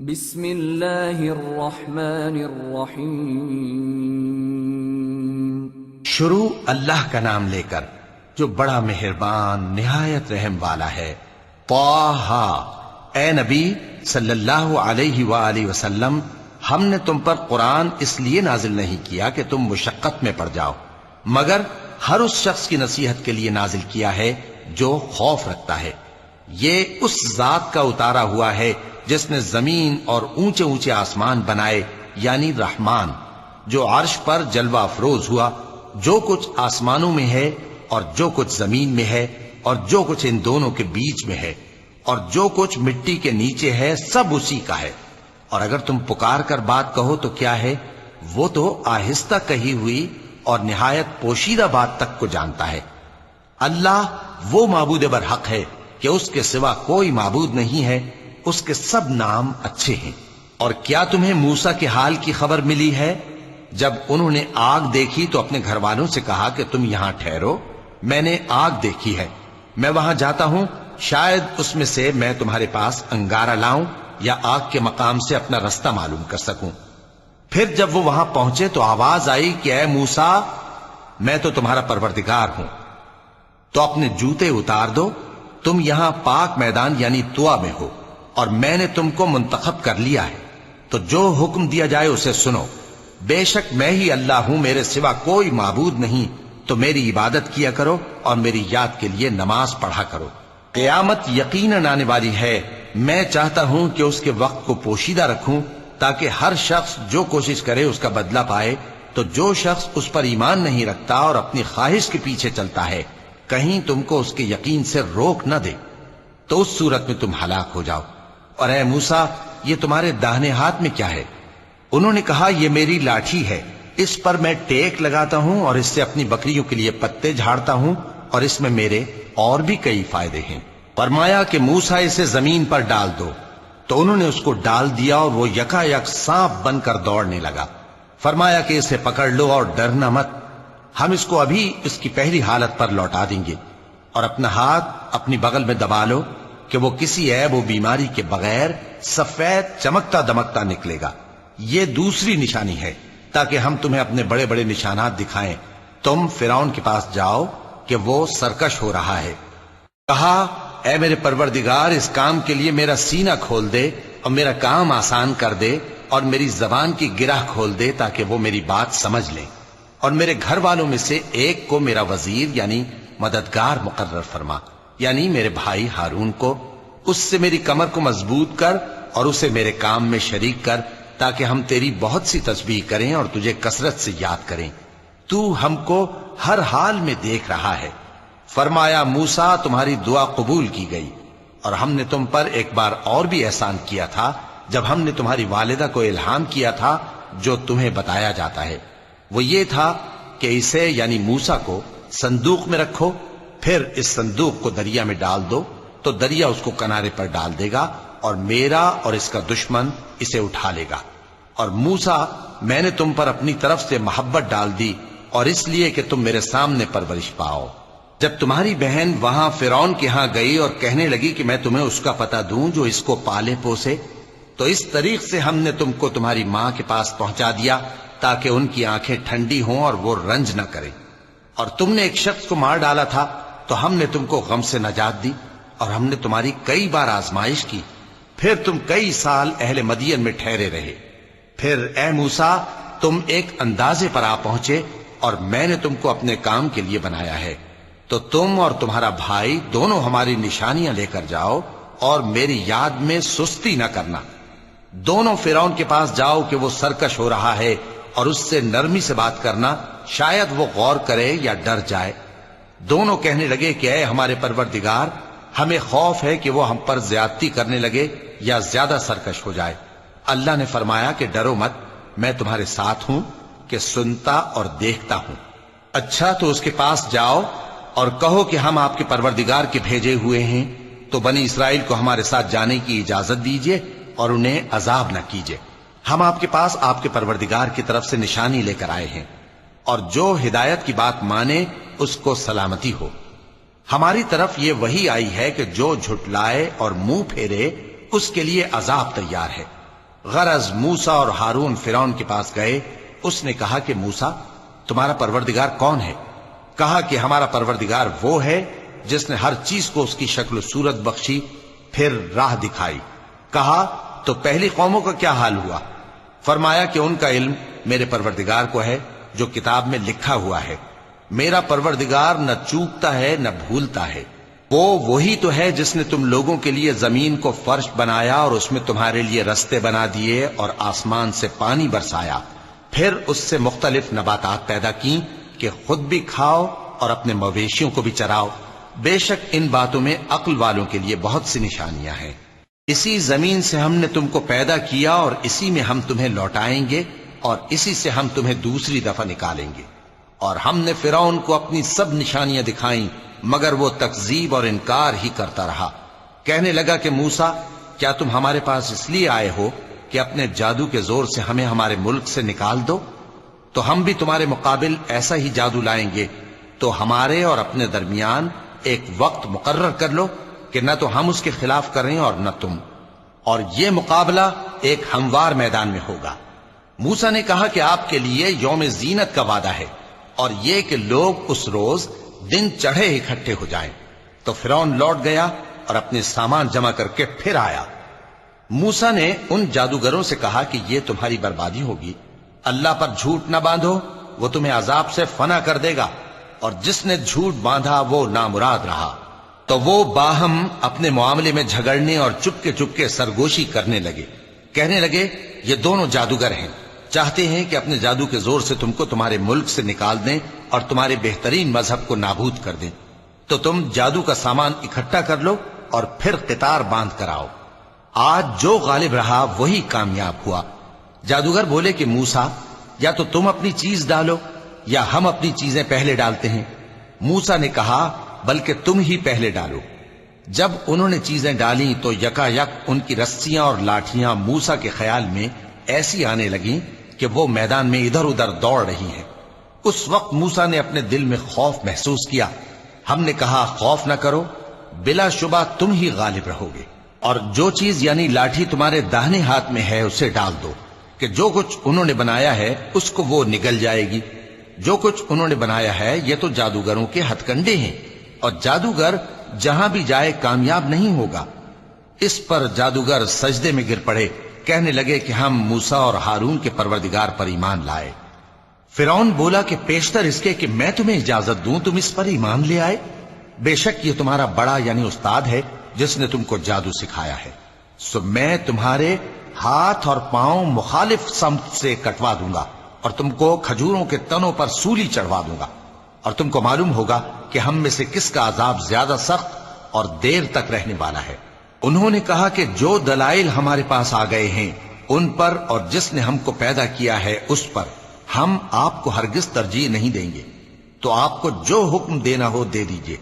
بسم اللہ الرحمن الرحیم۔ شروع اللہ کا نام لے کر جو بڑا مہربان نہایت رحم والا ہے۔ طٰہ، اے نبی صلی اللہ علیہ وآلہ وسلم، ہم نے تم پر قرآن اس لیے نازل نہیں کیا کہ تم مشقت میں پڑ جاؤ، مگر ہر اس شخص کی نصیحت کے لیے نازل کیا ہے جو خوف رکھتا ہے۔ یہ اس ذات کا اتارا ہوا ہے جس نے زمین اور اونچے اونچے آسمان بنائے، یعنی رحمان، جو عرش پر جلوہ افروز ہوا۔ جو کچھ آسمانوں میں ہے اور جو کچھ زمین میں ہے اور جو کچھ ان دونوں کے بیچ میں ہے اور جو کچھ مٹی کے نیچے ہے، سب اسی کا ہے۔ اور اگر تم پکار کر بات کہو تو کیا ہے، وہ تو آہستہ کہی ہوئی اور نہایت پوشیدہ بات تک کو جانتا ہے۔ اللہ وہ معبود برحق ہے کہ اس کے سوا کوئی معبود نہیں ہے، اس کے سب نام اچھے ہیں۔ اور کیا تمہیں موسیٰ کے حال کی خبر ملی ہے؟ جب انہوں نے آگ دیکھی تو اپنے گھر والوں سے کہا کہ تم یہاں ٹھہرو، میں نے آگ دیکھی ہے، میں وہاں جاتا ہوں، شاید اس میں سے میں تمہارے پاس انگارہ لاؤں یا آگ کے مقام سے اپنا رستہ معلوم کر سکوں۔ پھر جب وہ وہاں پہنچے تو آواز آئی کہ اے موسیٰ، میں تو تمہارا پروردگار ہوں، تو اپنے جوتے اتار دو، تم یہاں پاک میدان یعنی طویٰ میں ہو، اور میں نے تم کو منتخب کر لیا ہے، تو جو حکم دیا جائے اسے سنو۔ بے شک میں ہی اللہ ہوں، میرے سوا کوئی معبود نہیں، تو میری عبادت کیا کرو اور میری یاد کے لیے نماز پڑھا کرو۔ قیامت یقیناً آنے والی ہے، میں چاہتا ہوں کہ اس کے وقت کو پوشیدہ رکھوں تاکہ ہر شخص جو کوشش کرے اس کا بدلہ پائے۔ تو جو شخص اس پر ایمان نہیں رکھتا اور اپنی خواہش کے پیچھے چلتا ہے، کہیں تم کو اس کے یقین سے روک نہ دے، تو اس صورت میں تم ہلاک ہو جاؤ۔ اور اے موسیٰ، یہ تمہارے داہنے ہاتھ میں کیا ہے؟ انہوں نے کہا، یہ میری لاٹھی ہے، اس پر میں ٹیک لگاتا ہوں اور اس سے اپنی بکریوں کے لیے پتے جھاڑتا ہوں، اور اس میں میرے اور بھی کئی فائدے ہیں۔ فرمایا کہ موسیٰ اسے زمین پر ڈال دو، تو انہوں نے اس کو ڈال دیا اور وہ یکا یک سانپ بن کر دوڑنے لگا۔ فرمایا کہ اسے پکڑ لو اور ڈرنا مت، ہم اس کو ابھی اس کی پہلی حالت پر لوٹا دیں گے، اور اپنا ہاتھ اپنی بغل میں دبا لو کہ وہ کسی عیب و بیماری کے بغیر سفید چمکتا دمکتا نکلے گا۔ یہ دوسری نشانی ہے تاکہ ہم تمہیں اپنے بڑے بڑے نشانات دکھائیں۔ تم فرعون کے پاس جاؤ کہ وہ سرکش ہو رہا ہے۔ کہا، اے میرے پروردگار، اس کام کے لیے میرا سینہ کھول دے اور میرا کام آسان کر دے اور میری زبان کی گرہ کھول دے تاکہ وہ میری بات سمجھ لیں، اور میرے گھر والوں میں سے ایک کو میرا وزیر یعنی مددگار مقرر فرما، یعنی میرے بھائی ہارون کو۔ اس سے میری کمر کو مضبوط کر اور اسے میرے کام میں شریک کر تاکہ ہم تیری بہت سی تسبیح کریں اور تجھے کثرت سے یاد کریں، تو ہم کو ہر حال میں دیکھ رہا ہے۔ فرمایا، موسیٰ، تمہاری دعا قبول کی گئی، اور ہم نے تم پر ایک بار اور بھی احسان کیا تھا جب ہم نے تمہاری والدہ کو الہام کیا تھا جو تمہیں بتایا جاتا ہے۔ وہ یہ تھا کہ اسے یعنی موسیٰ کو صندوق میں رکھو، پھر اس صندوق کو دریا میں ڈال دو، تو دریا اس کو کنارے پر ڈال دے گا اور میرا اور اس کا دشمن اسے اٹھا لے گا۔ اور موسیٰ، میں نے تم پر اپنی طرف سے محبت ڈال دی، اور اس لیے کہ تم میرے سامنے پرورش پاؤ۔ جب تمہاری بہن وہاں فرعون کے ہاں گئی اور کہنے لگی کہ میں تمہیں اس کا پتہ دوں جو اس کو پالے پوسے، تو اس طریق سے ہم نے تم کو تمہاری ماں کے پاس پہنچا دیا تاکہ ان کی آنکھیں ٹھنڈی ہوں اور وہ رنج نہ کریں۔ اور تم نے ایک شخص کو مار ڈالا تھا تو ہم نے تم کو غم سے نجات دی، اور ہم نے تمہاری کئی بار آزمائش کی، پھر تم کئی سال اہل مدین میں ٹھہرے رہے۔ پھر اے موسیٰ، تم ایک اندازے پر آ پہنچے اور میں نے تم کو اپنے کام کے لیے بنایا ہے، تو تم اور تمہارا بھائی دونوں ہماری نشانیاں لے کر جاؤ اور میری یاد میں سستی نہ کرنا۔ دونوں فرعون کے پاس جاؤ کہ وہ سرکش ہو رہا ہے، اور اس سے نرمی سے بات کرنا، شاید وہ غور کرے یا ڈر جائے۔ دونوں کہنے لگے کہ اے ہمارے پروردگار، ہمیں خوف ہے کہ وہ ہم پر زیادتی کرنے لگے یا زیادہ سرکش ہو جائے۔ اللہ نے فرمایا کہ ڈرو مت، میں تمہارے ساتھ ہوں کہ سنتا اور دیکھتا ہوں۔ اچھا، تو اس کے پاس جاؤ اور کہو کہ ہم آپ کے پروردگار کے بھیجے ہوئے ہیں، تو بنی اسرائیل کو ہمارے ساتھ جانے کی اجازت دیجیے اور انہیں عذاب نہ کیجیے۔ ہم آپ کے پاس آپ کے پروردگار کی طرف سے نشانی لے کر آئے ہیں، اور جو ہدایت کی بات مانے اس کو سلامتی ہو۔ ہماری طرف یہ وحی آئی ہے کہ جو جھٹلائے اور منہ پھیرے اس کے لیے عذاب تیار ہے۔ غرض موسیٰ اور ہارون فرعون کے پاس گئے. اس نے کہا کہ موسیٰ تمہارا پروردگار کون ہے؟ کہا کہ ہمارا پروردگار وہ ہے جس نے ہر چیز کو اس کی شکل و صورت بخشی پھر راہ دکھائی. کہا تو پہلی قوموں کا کیا حال ہوا؟ فرمایا کہ ان کا علم میرے پروردگار کو ہے جو کتاب میں لکھا ہوا ہے. میرا پروردگار نہ چوکتا ہے نہ بھولتا ہے. وہ وہی تو ہے جس نے تم لوگوں کے لیے زمین کو فرش بنایا اور اس میں تمہارے لیے رستے بنا دیے اور آسمان سے پانی برسایا، پھر اس سے مختلف نباتات پیدا کی کہ خود بھی کھاؤ اور اپنے مویشیوں کو بھی چراؤ. بے شک ان باتوں میں عقل والوں کے لیے بہت سی نشانیاں ہیں. اسی زمین سے ہم نے تم کو پیدا کیا اور اسی میں ہم تمہیں لوٹائیں گے اور اسی سے ہم تمہیں دوسری دفعہ نکالیں گے. اور ہم نے فرعون کو اپنی سب نشانیاں دکھائیں مگر وہ تکذیب اور انکار ہی کرتا رہا. کہنے لگا کہ موسیٰ کیا تم ہمارے پاس اس لیے آئے ہو کہ اپنے جادو کے زور سے ہمیں ہمارے ملک سے نکال دو؟ تو ہم بھی تمہارے مقابل ایسا ہی جادو لائیں گے. تو ہمارے اور اپنے درمیان ایک وقت مقرر کر لو کہ نہ تو ہم اس کے خلاف کریں اور نہ تم، اور یہ مقابلہ ایک ہموار میدان میں ہوگا. موسیٰ نے کہا کہ آپ کے لیے یوم زینت کا وعدہ ہے اور یہ کہ لوگ اس روز دن چڑھے اکٹھے ہو جائیں. تو فرعون لوٹ گیا اور اپنے سامان جمع کر کے پھر آیا. موسیٰ نے ان جادوگروں سے کہا کہ یہ تمہاری بربادی ہوگی. اللہ پر جھوٹ نہ باندھو، وہ تمہیں عذاب سے فنا کر دے گا، اور جس نے جھوٹ باندھا وہ نامراد رہا. تو وہ باہم اپنے معاملے میں جھگڑنے اور چپکے سرگوشی کرنے لگے. کہنے لگے یہ دونوں جادوگر ہیں، چاہتے ہیں کہ اپنے جادو کے زور سے تم کو تمہارے ملک سے نکال دیں اور تمہارے بہترین مذہب کو نابود کر دیں. تو تم جادو کا سامان اکٹھا کر لو اور پھر قطار باندھ کر آؤ. آج جو غالب رہا وہی کامیاب ہوا. جادوگر بولے کہ موسیٰ یا تو تم اپنی چیز ڈالو یا ہم اپنی چیزیں پہلے ڈالتے ہیں. موسیٰ نے کہا بلکہ تم ہی پہلے ڈالو. جب انہوں نے چیزیں ڈالیں تو یکا یک ان کی رسیاں اور لاٹھیاں موسیٰ کے خیال میں ایسی آنے لگیں کہ وہ میدان میں ادھر ادھر دوڑ رہی ہیں. اس وقت موسیٰ نے اپنے دل میں خوف محسوس کیا. ہم نے کہا خوف نہ کرو، بلا شبہ تم ہی غالب رہو گے، اور جو چیز یعنی لاٹھی تمہارے داہنے ہاتھ میں ہے اسے ڈال دو کہ جو کچھ انہوں نے بنایا ہے اس کو وہ نگل جائے گی. جو کچھ انہوں نے بنایا ہے یہ تو جادوگروں کے ہتھ کنڈے ہیں، اور جادوگر جہاں بھی جائے کامیاب نہیں ہوگا. اس پر جادوگر سجدے میں گر پڑے. کہنے لگے کہ ہم موسیٰ اور ہارون کے پروردگار پر ایمان لائے. فرعون بولا کہ پیشتر اس کے کہ میں تمہیں اجازت دوں تم اس پر ایمان لے آئے. بے شک یہ تمہارا بڑا یعنی استاد ہے جس نے تم کو جادو سکھایا ہے. سو میں تمہارے ہاتھ اور پاؤں مخالف سمت سے کٹوا دوں گا اور تم کو کھجوروں کے تنوں پر سولی چڑھوا دوں گا، اور تم کو معلوم ہوگا کہ ہم میں سے کس کا عذاب زیادہ سخت اور دیر تک رہنے والا ہے. انہوں نے کہا کہ جو دلائل ہمارے پاس آ گئے ہیں ان پر اور جس نے ہم کو پیدا کیا ہے اس پر ہم آپ کو ہرگز ترجیح نہیں دیں گے. تو آپ کو جو حکم دینا ہو دے دیجئے،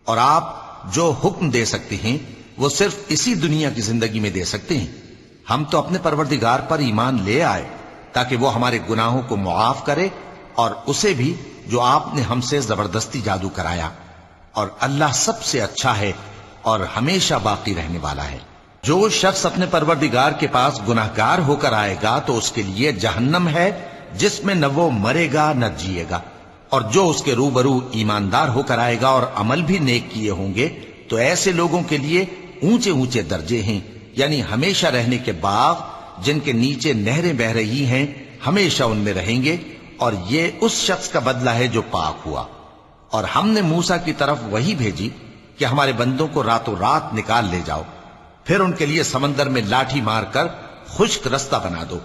اور آپ جو حکم دے سکتے ہیں وہ صرف اسی دنیا کی زندگی میں دے سکتے ہیں. ہم تو اپنے پروردگار پر ایمان لے آئے تاکہ وہ ہمارے گناہوں کو معاف کرے اور اسے بھی جو آپ نے ہم سے زبردستی جادو کرایا. اور اللہ سب سے اچھا ہے اور ہمیشہ باقی رہنے والا ہے. جو شخص اپنے پروردگار کے پاس گناہگار ہو کر آئے گا تو اس کے لیے جہنم ہے جس میں نہ وہ مرے گا نہ جیے گا، اور جو اس کے روبرو ایماندار ہو کر آئے گا اور عمل بھی نیک کیے ہوں گے تو ایسے لوگوں کے لیے اونچے اونچے درجے ہیں، یعنی ہمیشہ رہنے کے باغ جن کے نیچے نہریں بہ رہی ہیں، ہمیشہ ان میں رہیں گے. اور یہ اس شخص کا بدلہ ہے جو پاک ہوا. اور ہم نے موسیٰ کی طرف وہی بھیجی کہ ہمارے بندوں کو راتوں رات نکال لے جاؤ، پھر ان کے لیے سمندر میں لاٹھی مار کر خشک رستہ بنا دو.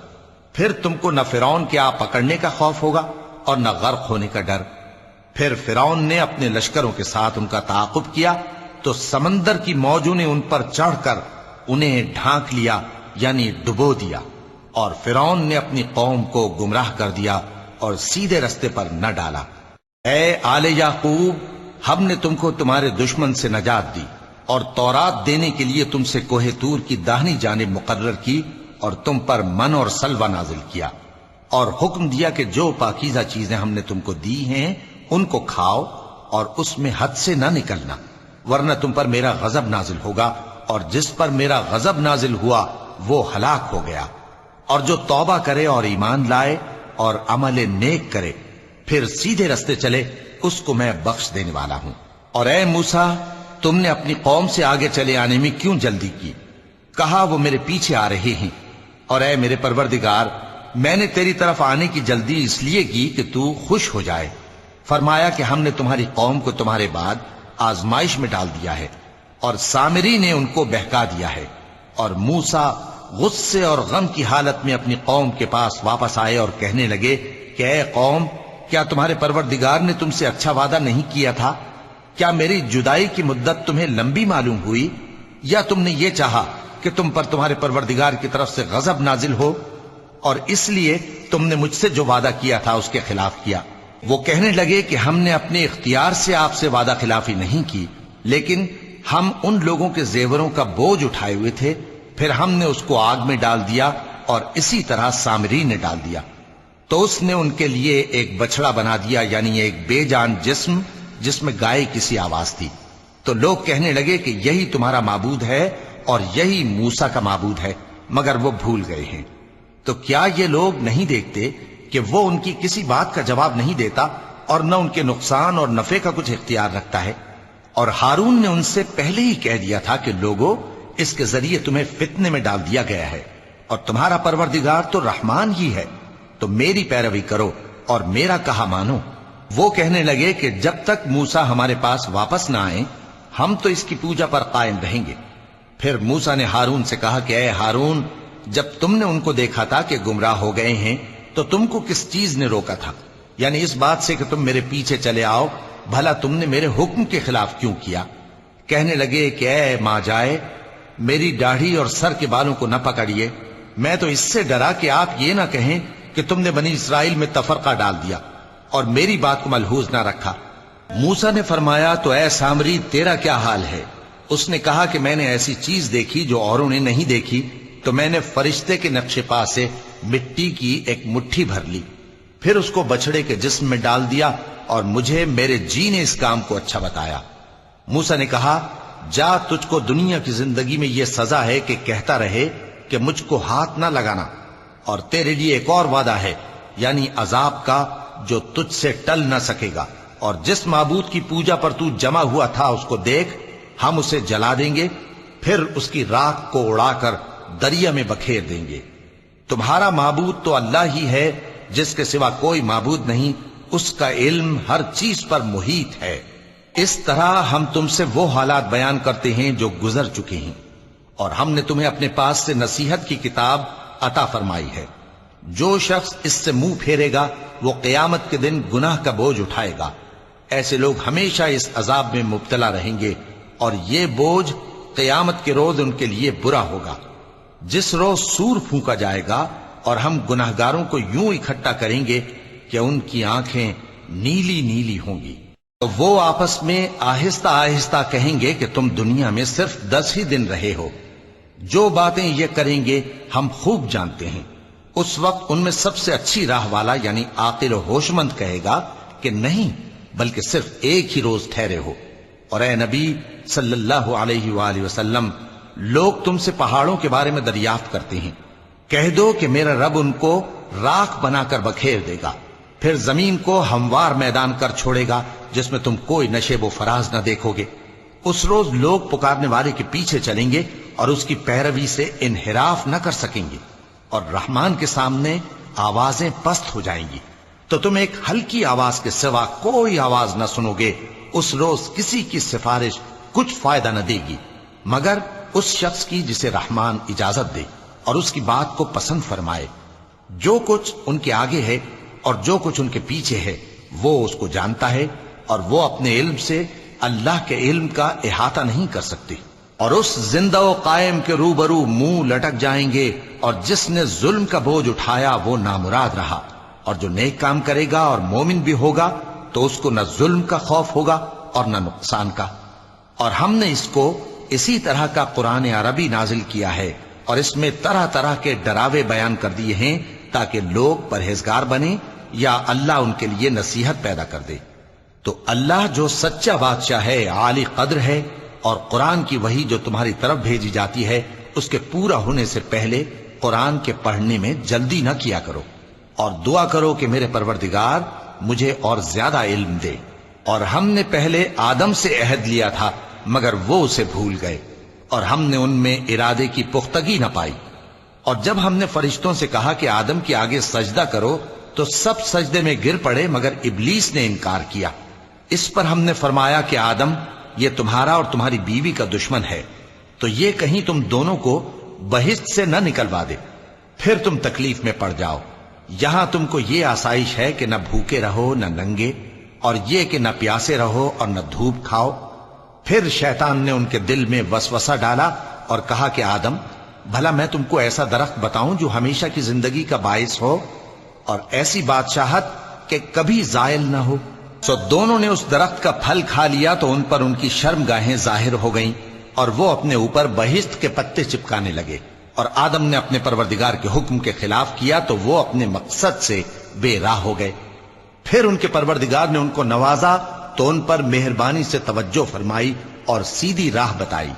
پھر تم کو نہ فرعون کے آ پکڑنے کا خوف ہوگا اور نہ غرق ہونے کا ڈر. پھر فرعون نے اپنے لشکروں کے ساتھ ان کا تعاقب کیا تو سمندر کی موجوں نے ان پر چڑھ کر انہیں ڈھانک لیا یعنی ڈبو دیا. اور فرعون نے اپنی قوم کو گمراہ کر دیا اور سیدھے رستے پر نہ ڈالا. اے آل یعقوب، ہم نے تم کو تمہارے دشمن سے نجات دی اور تورات دینے کے لیے تم سے کوہ طور کی داہنی جانب مقرر کی اور تم پر من اور سلوہ نازل کیا، اور حکم دیا کہ جو پاکیزہ چیزیں ہم نے تم کو دی ہیں ان کو کھاؤ اور اس میں حد سے نہ نکلنا، ورنہ تم پر میرا غضب نازل ہوگا، اور جس پر میرا غضب نازل ہوا وہ ہلاک ہو گیا. اور جو توبہ کرے اور ایمان لائے اور عمل نیک کرے پھر سیدھے رستے چلے اس کو میں بخش دینے والا ہوں۔ اور اے موسیٰ، تم نے اپنی قوم سے آگے چلے آنے میں کیوں جلدی کی؟ کہا وہ میرے پیچھے آ رہے ہیں۔ اور اے میرے پروردگار، میں نے تیری طرف آنے کی جلدی اس لیے کی کہ تو خوش ہو جائے۔ فرمایا کہ ہم نے تمہاری قوم کو تمہارے بعد آزمائش میں ڈال دیا ہے، اور سامری نے ان کو بہکا دیا ہے۔ اور موسیٰ غصے اور غم کی حالت میں اپنی قوم کے پاس واپس آئے اور کہنے لگے کہ اے قوم، کیا تمہارے پروردگار نے تم سے اچھا وعدہ نہیں کیا تھا؟ کیا میری جدائی کی مدت تمہیں لمبی معلوم ہوئی، یا تم نے یہ چاہا کہ تم پر تمہارے پروردگار کی طرف سے غضب نازل ہو، اور اس لیے تم نے مجھ سے جو وعدہ کیا تھا اس کے خلاف کیا؟ وہ کہنے لگے کہ ہم نے اپنے اختیار سے آپ سے وعدہ خلافی نہیں کی، لیکن ہم ان لوگوں کے زیوروں کا بوجھ اٹھائے ہوئے تھے، پھر ہم نے اس کو آگ میں ڈال دیا، اور اسی طرح سامری نے ڈال دیا۔ تو اس نے ان کے لیے ایک بچڑا بنا دیا، یعنی ایک بے جان جسم جس میں گائے کسی آواز تھی۔ تو لوگ کہنے لگے کہ یہی تمہارا معبود ہے اور یہی موسیٰ کا معبود ہے، مگر وہ بھول گئے ہیں۔ تو کیا یہ لوگ نہیں دیکھتے کہ وہ ان کی کسی بات کا جواب نہیں دیتا، اور نہ ان کے نقصان اور نفع کا کچھ اختیار رکھتا ہے؟ اور ہارون نے ان سے پہلے ہی کہہ دیا تھا کہ لوگوں، اس کے ذریعے تمہیں فتنے میں ڈال دیا گیا ہے، اور تمہارا پروردگار تو رحمان ہی ہے، تو میری پیروی کرو اور میرا کہا مانو۔ وہ کہنے لگے کہ جب تک موسیٰ ہمارے پاس واپس نہ آئیں ہم تو اس کی پوجا پر قائم رہیں گے۔ پھر موسیٰ نے ہارون سے کہا کہ اے ہارون، جب تم نے ان کو دیکھا تھا کہ گمراہ ہو گئے ہیں تو تم کو کس چیز نے روکا تھا؟ یعنی اس بات سے کہ تم میرے پیچھے چلے آؤ، بھلا تم نے میرے حکم کے خلاف کیوں کیا؟ کہنے لگے کہ اے ماں جائے، میری داڑھی اور سر کے بالوں کو نہ پکڑیے، میں تو اس سے ڈرا کہ آپ یہ نہ کہیں کہ تم نے بنی اسرائیل میں تفرقہ ڈال دیا اور میری بات کو ملحوظ نہ رکھا۔ موسیٰ نے فرمایا تو اے سامری، تیرا کیا حال ہے؟ اس نے کہا کہ میں نے ایسی چیز دیکھی جو اوروں نے نہیں دیکھی، تو میں نے فرشتے کے نقش پا سے مٹی کی ایک مٹھی بھر لی، پھر اس کو بچڑے کے جسم میں ڈال دیا، اور مجھے میرے جی نے اس کام کو اچھا بتایا۔ موسیٰ نے کہا جا، تجھ کو دنیا کی زندگی میں یہ سزا ہے کہ کہتا رہے کہ مجھ کو ہاتھ نہ لگانا، اور تیرے لیے ایک اور وعدہ ہے، یعنی عذاب کا جو تجھ سے ٹل نہ سکے گا، اور جس معبود کی پوجا پر تو جمع ہوا تھا اس کو دیکھ، ہم اسے جلا دیں گے، پھر اس کی راکھ کو اڑا کر دریا میں بکھیر دیں گے۔ تمہارا معبود تو اللہ ہی ہے، جس کے سوا کوئی معبود نہیں، اس کا علم ہر چیز پر محیط ہے۔ اس طرح ہم تم سے وہ حالات بیان کرتے ہیں جو گزر چکے ہیں، اور ہم نے تمہیں اپنے پاس سے نصیحت کی کتاب عطا فرمائی ہے۔ جو شخص اس سے منہ پھیرے گا وہ قیامت کے دن گناہ کا بوجھ اٹھائے گا۔ ایسے لوگ ہمیشہ اس عذاب میں مبتلا رہیں گے، اور یہ بوجھ قیامت کے روز ان کے لیے برا ہوگا، جس روز سور پھونکا جائے گا، اور ہم گناہگاروں کو یوں اکٹھا کریں گے کہ ان کی آنکھیں نیلی نیلی ہوں گی۔ تو وہ آپس میں آہستہ آہستہ کہیں گے کہ تم دنیا میں صرف 10 ہی دن رہے ہو، جو باتیں یہ کریں گے ہم خوب جانتے ہیں۔ اس وقت ان میں سب سے اچھی راہ والا یعنی عاقل و ہوش مند کہے گا کہ نہیں، بلکہ صرف ایک ہی روز ٹھہرے ہو۔ اور اے نبی صلی اللہ علیہ وآلہ وسلم، لوگ تم سے پہاڑوں کے بارے میں دریافت کرتے ہیں، کہہ دو کہ میرا رب ان کو راکھ بنا کر بکھیر دے گا، پھر زمین کو ہموار میدان کر چھوڑے گا جس میں تم کوئی نشیب و فراز نہ دیکھو گے۔ اس روز لوگ پکارنے والے کے پیچھے چلیں گے اور اس کی پیروی سے انحراف نہ کر سکیں گے، اور رحمان کے سامنے آوازیں پست ہو جائیں گی، تو تم ایک ہلکی آواز کے سوا کوئی آواز نہ سنو گے۔ اس روز کسی کی سفارش کچھ فائدہ نہ دے گی مگر اس شخص کی جسے رحمان اجازت دے اور اس کی بات کو پسند فرمائے۔ جو کچھ ان کے آگے ہے اور جو کچھ ان کے پیچھے ہے وہ اس کو جانتا ہے، اور وہ اپنے علم سے اللہ کے علم کا احاطہ نہیں کر سکتے۔ اور اس زندہ و قائم کے روبرو منہ لٹک جائیں گے، اور جس نے ظلم کا بوجھ اٹھایا وہ نامراد رہا، اور جو نیک کام کرے گا اور مومن بھی ہوگا تو اس کو نہ ظلم کا خوف ہوگا اور نہ نقصان کا۔ اور ہم نے اس کو اسی طرح کا قرآن عربی نازل کیا ہے، اور اس میں طرح طرح کے ڈراوے بیان کر دیے ہیں تاکہ لوگ پرہیزگار بنیں یا اللہ ان کے لیے نصیحت پیدا کر دے۔ تو اللہ جو سچا بادشاہ ہے، عالی قدر ہے، اور قرآن کی وحی جو تمہاری طرف بھیجی جاتی ہے اس کے پورا ہونے سے پہلے قرآن کے پڑھنے میں جلدی نہ کیا کرو، اور دعا کرو کہ میرے پروردگار مجھے اور زیادہ علم دے۔ اور ہم نے پہلے آدم سے عہد لیا تھا مگر وہ اسے بھول گئے، اور ہم نے ان میں ارادے کی پختگی نہ پائی۔ اور جب ہم نے فرشتوں سے کہا کہ آدم کے آگے سجدہ کرو تو سب سجدے میں گر پڑے مگر ابلیس نے انکار کیا۔ اس پر ہم نے فرمایا کہ آدم، یہ تمہارا اور تمہاری بیوی کا دشمن ہے، تو یہ کہیں تم دونوں کو بہشت سے نہ نکلوا دے، پھر تم تکلیف میں پڑ جاؤ۔ یہاں تم کو یہ آسائش ہے کہ نہ بھوکے رہو نہ ننگے، اور یہ کہ نہ پیاسے رہو اور نہ دھوپ کھاؤ۔ پھر شیطان نے ان کے دل میں وسوسہ ڈالا اور کہا کہ آدم، بھلا میں تم کو ایسا درخت بتاؤں جو ہمیشہ کی زندگی کا باعث ہو اور ایسی بادشاہت کہ کبھی زائل نہ ہو؟ سو دونوں نے اس درخت کا پھل کھا لیا تو ان پر ان کی شرمگاہیں ظاہر ہو گئیں، اور وہ اپنے اوپر بہشت کے پتے چپکانے لگے۔ اور آدم نے اپنے پروردگار کے حکم کے خلاف کیا تو وہ اپنے مقصد سے بے راہ ہو گئے۔ پھر ان کے پروردگار نے ان کو نوازا تو ان پر مہربانی سے توجہ فرمائی اور سیدھی راہ بتائی۔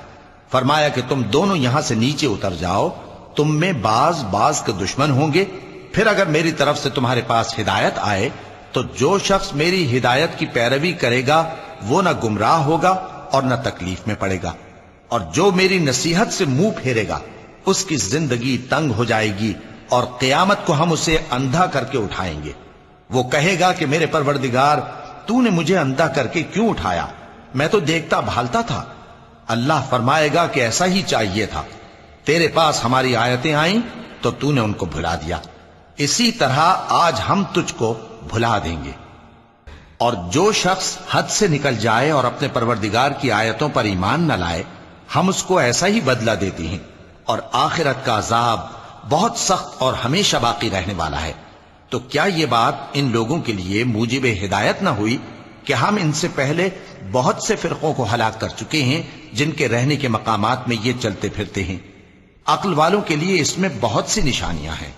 فرمایا کہ تم دونوں یہاں سے نیچے اتر جاؤ، تم میں بعض کے دشمن ہوں گے، پھر اگر میری طرف سے تمہارے پاس ہدایت آئے تو جو شخص میری ہدایت کی پیروی کرے گا وہ نہ گمراہ ہوگا اور نہ تکلیف میں پڑے گا، اور جو میری نصیحت سے منہ پھیرے گا اس کی زندگی تنگ ہو جائے گی، اور قیامت کو ہم اسے اندھا کر کے اٹھائیں گے۔ وہ کہے گا کہ میرے پروردگار، تو نے مجھے اندھا کر کے کیوں اٹھایا؟ میں تو دیکھتا بھالتا تھا۔ اللہ فرمائے گا کہ ایسا ہی چاہیے تھا، تیرے پاس ہماری آیتیں آئیں تو تو نے ان کو بھلا دیا، اسی طرح آج ہم تجھ کو بھلا دیں گے۔ اور جو شخص حد سے نکل جائے اور اپنے پروردگار کی آیتوں پر ایمان نہ لائے، ہم اس کو ایسا ہی بدلہ دیتے ہیں، اور آخرت کا عذاب بہت سخت اور ہمیشہ باقی رہنے والا ہے۔ تو کیا یہ بات ان لوگوں کے لیے موجب ہدایت نہ ہوئی کہ ہم ان سے پہلے بہت سے فرقوں کو ہلاک کر چکے ہیں جن کے رہنے کے مقامات میں یہ چلتے پھرتے ہیں؟ عقل والوں کے لیے اس میں بہت سی نشانیاں ہیں۔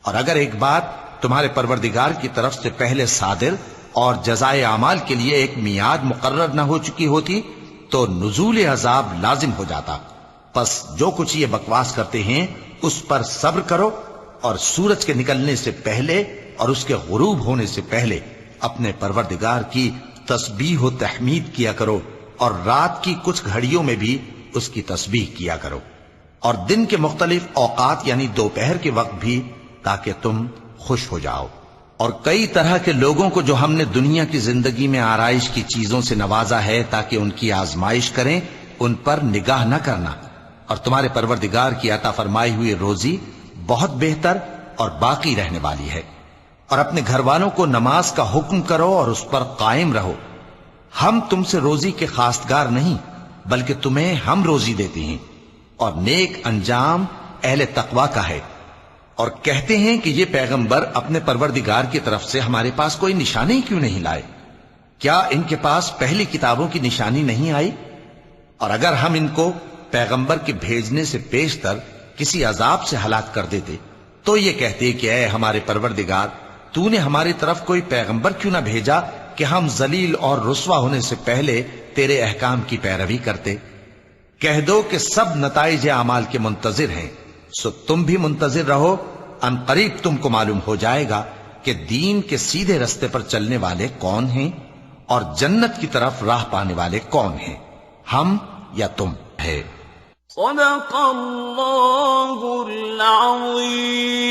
اور اگر ایک بات تمہارے پروردگار کی طرف سے پہلے صادر اور جزائے اعمال کے لیے ایک میعاد مقرر نہ ہو چکی ہوتی تو نزول عذاب لازم ہو جاتا۔ پس جو کچھ یہ بکواس کرتے ہیں اس پر صبر کرو، اور سورج کے نکلنے سے پہلے اور اس کے غروب ہونے سے پہلے اپنے پروردگار کی تسبیح و تحمید کیا کرو، اور رات کی کچھ گھڑیوں میں بھی اس کی تسبیح کیا کرو، اور دن کے مختلف اوقات یعنی دوپہر کے وقت بھی، تاکہ تم خوش ہو جاؤ۔ اور کئی طرح کے لوگوں کو جو ہم نے دنیا کی زندگی میں آرائش کی چیزوں سے نوازا ہے تاکہ ان کی آزمائش کریں، ان پر نگاہ نہ کرنا، اور تمہارے پروردگار کی عطا فرمائی ہوئی روزی بہت بہتر اور باقی رہنے والی ہے۔ اور اپنے گھر والوں کو نماز کا حکم کرو اور اس پر قائم رہو۔ ہم تم سے روزی کے خواستگار نہیں بلکہ تمہیں ہم روزی دیتے ہیں، اور نیک انجام اہل تقوی کا ہے۔ اور کہتے ہیں کہ یہ پیغمبر اپنے پروردگار کی طرف سے ہمارے پاس کوئی نشانی کیوں نہیں لائے؟ کیا ان کے پاس پہلی کتابوں کی نشانی نہیں آئی؟ اور اگر ہم ان کو پیغمبر کے بھیجنے سے پیشتر کسی عذاب سے ہلاک کر دیتے تو یہ کہتے کہ اے ہمارے پروردگار، تو نے ہماری طرف کوئی پیغمبر کیوں نہ بھیجا کہ ہم ذلیل اور رسوا ہونے سے پہلے تیرے احکام کی پیروی کرتے۔ کہہ دو کہ سب نتائج اعمال کے منتظر ہیں، سو تم بھی منتظر رہو، ان قریب تم کو معلوم ہو جائے گا کہ دین کے سیدھے رستے پر چلنے والے کون ہیں اور جنت کی طرف راہ پانے والے کون ہیں، ہم یا تم ہے۔ صدق اللہ العظیم۔